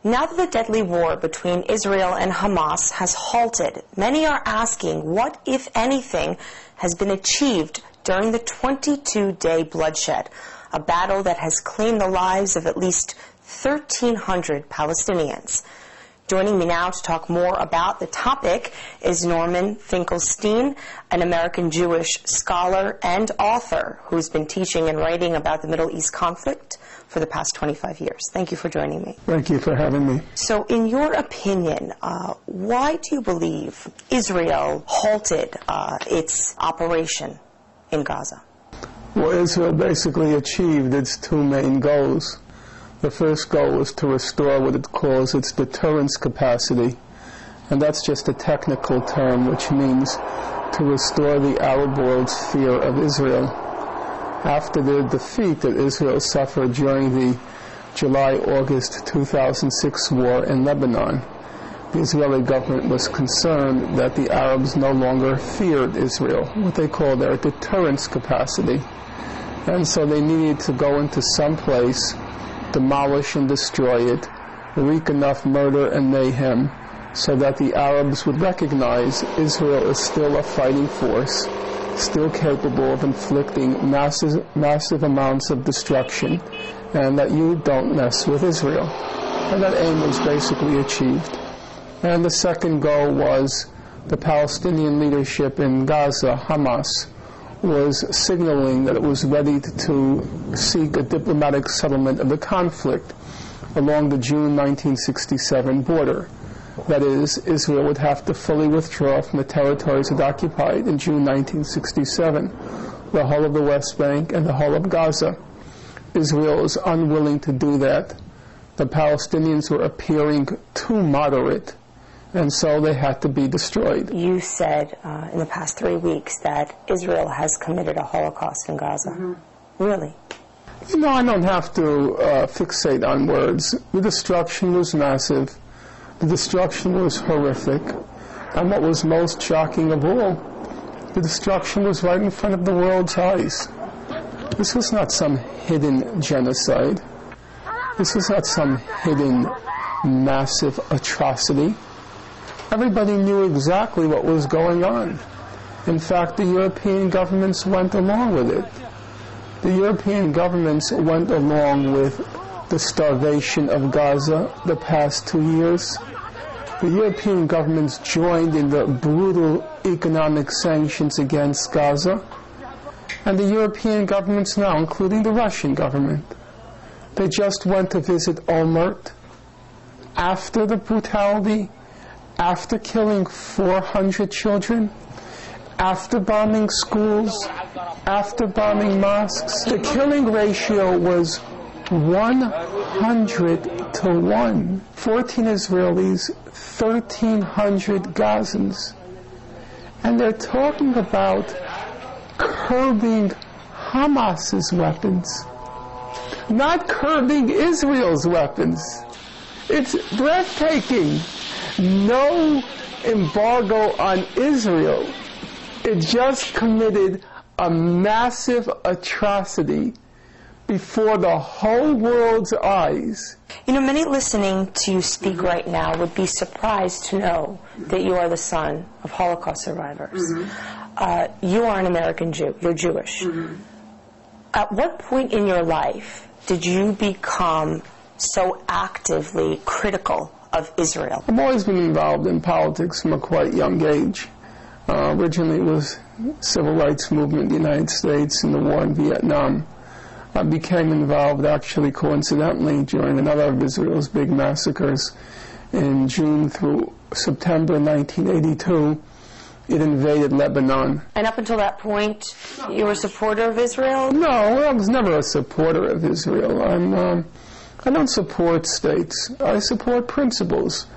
Now that the deadly war between Israel and Hamas has halted, many are asking what, if anything, has been achieved during the 22-day bloodshed, a battle that has claimed the lives of at least 1,300 Palestinians. Joining me now to talk more about the topic is Norman Finkelstein, an American Jewish scholar and author who's been teaching and writing about the Middle East conflict for the past 25 years. Thank you for joining me. Thank you for having me. So in your opinion, why do you believe Israel halted its operation in Gaza? Well, Israel basically achieved its two main goals. The first goal was to restore what it calls its deterrence capacity, and that's just a technical term which means to restore the Arab world's fear of Israel. After the defeat that Israel suffered during the July-August 2006 war in Lebanon, the Israeli government was concerned that the Arabs no longer feared Israel, what they call their deterrence capacity. And so they needed to go into some place, demolish and destroy it, wreak enough murder and mayhem so that the Arabs would recognize Israel is still a fighting force, still capable of inflicting massive amounts of destruction, and that you don't mess with Israel. And that aim was basically achieved. And the second goal was the Palestinian leadership in Gaza, Hamas, was signaling that it was ready to seek a diplomatic settlement of the conflict along the June 1967 border. That is, Israel would have to fully withdraw from the territories it occupied in June 1967, the whole of the West Bank and the whole of Gaza. Israel is unwilling to do that. The Palestinians were appearing too moderate, and so they had to be destroyed. You said in the past 3 weeks that Israel has committed a Holocaust in Gaza. Mm-hmm. Really? You know, I don't have to fixate on words. The destruction was massive. The destruction was horrific. And what was most shocking of all, the destruction was right in front of the world's eyes. This was not some hidden genocide. This was not some hidden massive atrocity. Everybody knew exactly what was going on. In fact, the European governments went along with it. The European governments went along with the starvation of Gaza the past 2 years. The European governments joined in the brutal economic sanctions against Gaza. And the European governments now, including the Russian government, they just went to visit Olmert after the brutality, after killing 400 children, after bombing schools, after bombing mosques. The killing ratio was 100 to 1. 14 Israelis, 1,300 Gazans. And they're talking about curbing Hamas's weapons, not curbing Israel's weapons. It's breathtaking. No embargo on Israel. It just committed a massive atrocity before the whole world's eyes. You know, many listening to you speak right now would be surprised to know that you are the son of Holocaust survivors. Mm-hmm. You are an American Jew. You're Jewish. Mm-hmm. At what point in your life did you become so actively critical of Israel? I've always been involved in politics from a quite young age. Originally it was civil rights movement in the United States and the war in Vietnam. I became involved actually coincidentally during another of Israel's big massacres in June through September 1982. It invaded Lebanon. And up until that point, you were a supporter of Israel? No, I was never a supporter of Israel. I don't support states. I support principles.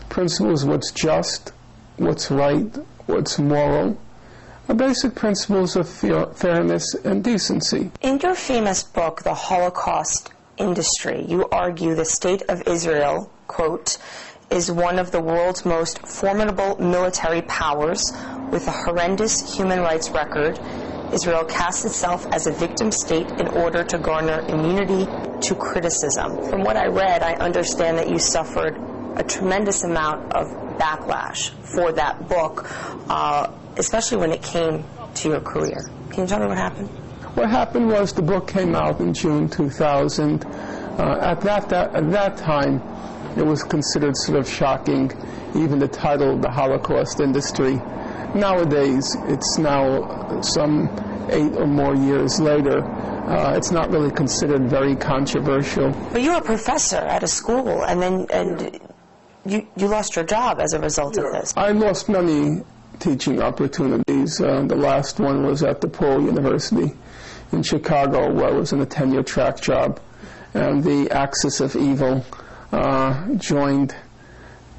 Principles, what's just, what's right, what's moral. Basic principles of fairness and decency. In your famous book, The Holocaust Industry, you argue the state of Israel, quote, is one of the world's most formidable military powers with a horrendous human rights record Israel casts itself as a victim state in order to garner immunity to criticism. From what I read, I understand that you suffered a tremendous amount of backlash for that book, especially when it came to your career. Can you tell me what happened? What happened was the book came out in June 2000. At that time, it was considered sort of shocking, even the title of the Holocaust industry. Nowadays, it's now some 8 or more years later. It's not really considered very controversial. But you were a professor at a school, and you lost your job as a result of this. I lost many teaching opportunities. The last one was at DePaul University in Chicago, where I was in a tenure track job. And the axis of evil joined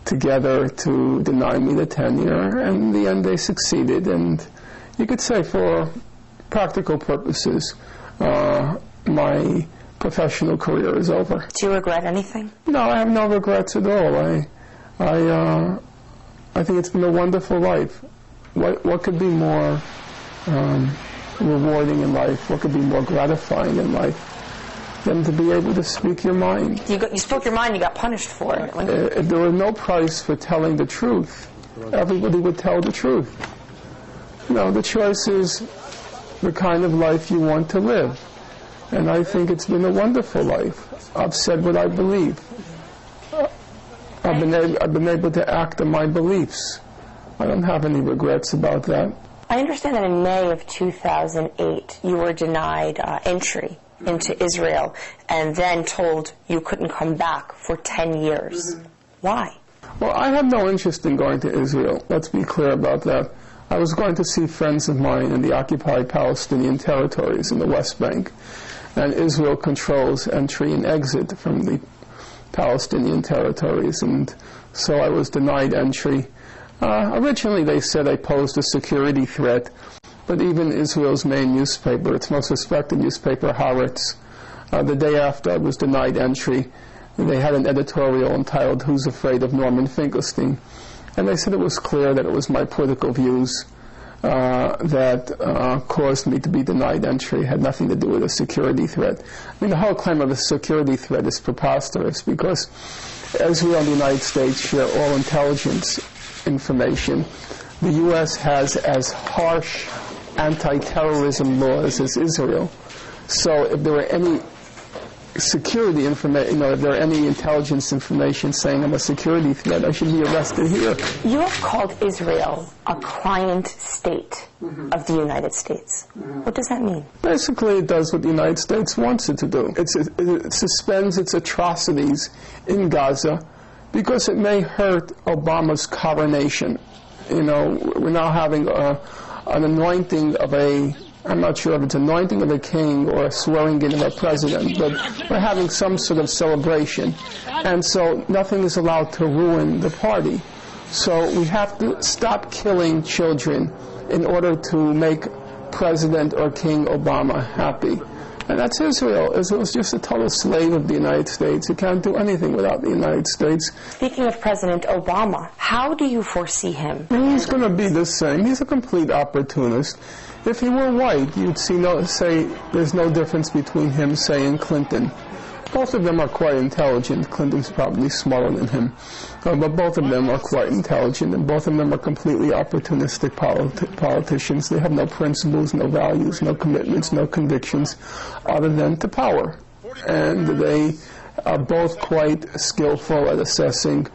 together to deny me the tenure, and in the end they succeeded. And you could say, for practical purposes, my professional career is over. Do you regret anything? No, I have no regrets at all. I think it's been a wonderful life. What could be more rewarding in life? What could be more gratifying in life than to be able to speak your mind? You spoke your mind, you got punished for it. If there were no price for telling the truth, everybody would tell the truth. You know, the choice is the kind of life you want to live. And I think it's been a wonderful life. I've said what I believe. I've been able to act on my beliefs. I don't have any regrets about that. I understand that in May of 2008, you were denied entry into Israel and then told you couldn't come back for 10 years. Why? Well, I have no interest in going to Israel. Let's be clear about that. I was going to see friends of mine in the occupied Palestinian territories in the West Bank, and Israel controls entry and exit from the Palestinian territories, and so I was denied entry. Originally they said I posed a security threat, but even Israel's main newspaper, its most respected newspaper, Haaretz, the day after I was denied entry, they had an editorial entitled "Who's Afraid of Norman Finkelstein?" And they said it was clear that it was my political views that caused me to be denied entry. It had nothing to do with a security threat. I mean, the whole claim of a security threat is preposterous, because Israel and the United States share all intelligence information. The U.S. has as harsh anti-terrorism laws as Israel. So if there were any security information, if there are any intelligence information saying I'm a security threat, I should be arrested here. You have called Israel a client state of the United States. What does that mean? Basically, it does what the United States wants it to do. It suspends its atrocities in Gaza because it may hurt Obama's coronation. You know, we're now having an anointing of I'm not sure if it's anointing of a king or a swearing in of a president, but we're having some sort of celebration. And so nothing is allowed to ruin the party. So we have to stop killing children in order to make President or King Obama happy. And that's Israel. Israel's just a total slave of the United States. It can't do anything without the United States. Speaking of President Obama, how do you foresee him? He's going to be the same. He's a complete opportunist. If he were white, you'd say there's no difference between him, say, and Clinton. Both of them are quite intelligent. Clinton's probably smarter than him. But both of them are quite intelligent, and both of them are completely opportunistic politicians. They have no principles, no values, no commitments, no convictions, other than to power. And they are both quite skillful at assessing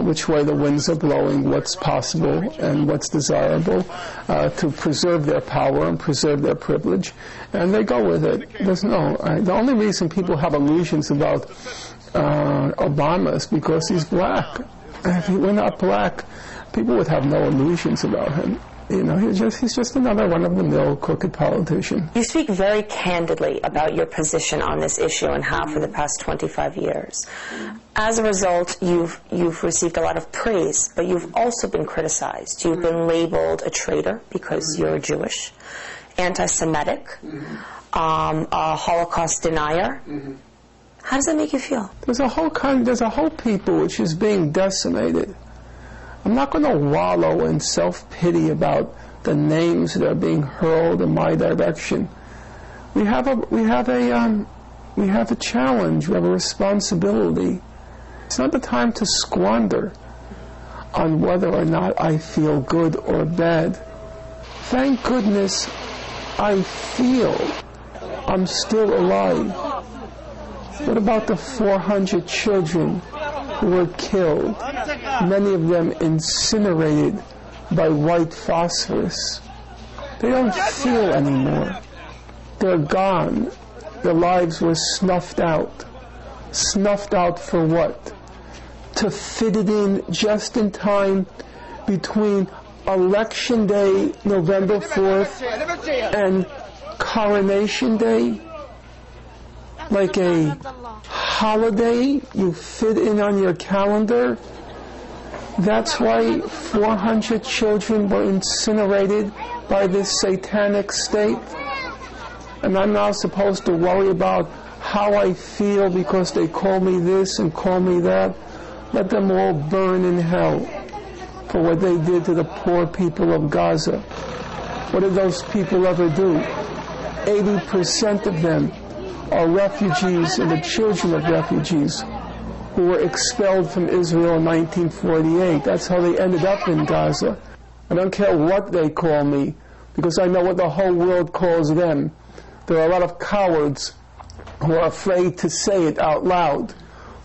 which way the winds are blowing, what's possible and what's desirable, to preserve their power and preserve their privilege, and they go with it. The only reason people have illusions about Obama is because he's black. If he were not black, people would have no illusions about him. You know, he's just another one-of-the-mill crooked politician. You speak very candidly about your position on this issue and have for the past 25 years. As a result, you've received a lot of praise, but you've also been criticized. You've been labeled a traitor because you're Jewish, anti-Semitic, a Holocaust denier. How does that make you feel? There's a whole people which is being decimated. I'm not going to wallow in self-pity about the names that are being hurled in my direction. We have a challenge. We have a responsibility. It's not the time to squander on whether or not I feel good or bad. Thank goodness I feel I'm still alive. What about the 400 children who were killed, many of them incinerated by white phosphorus? They don't feel anymore. They're gone. Their lives were snuffed out. Snuffed out for what? To fit it in just in time between Election Day, November 4th, and Coronation Day? Like a holiday you fit in on your calendar? That's why 400 children were incinerated by this satanic state? And I'm now supposed to worry about how I feel because they call me this and call me that? Let them all burn in hell for what they did to the poor people of Gaza. What did those people ever do? 80% of them are refugees and the children of refugees who were expelled from Israel in 1948. That's how they ended up in Gaza. I don't care what they call me, because I know what the whole world calls them. There are a lot of cowards who are afraid to say it out loud.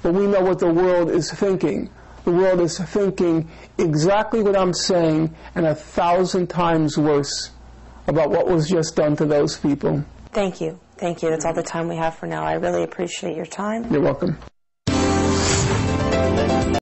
But we know what the world is thinking. The world is thinking exactly what I'm saying and 1,000 times worse about what was just done to those people. Thank you. Thank you. That's all the time we have for now. I really appreciate your time. You're welcome.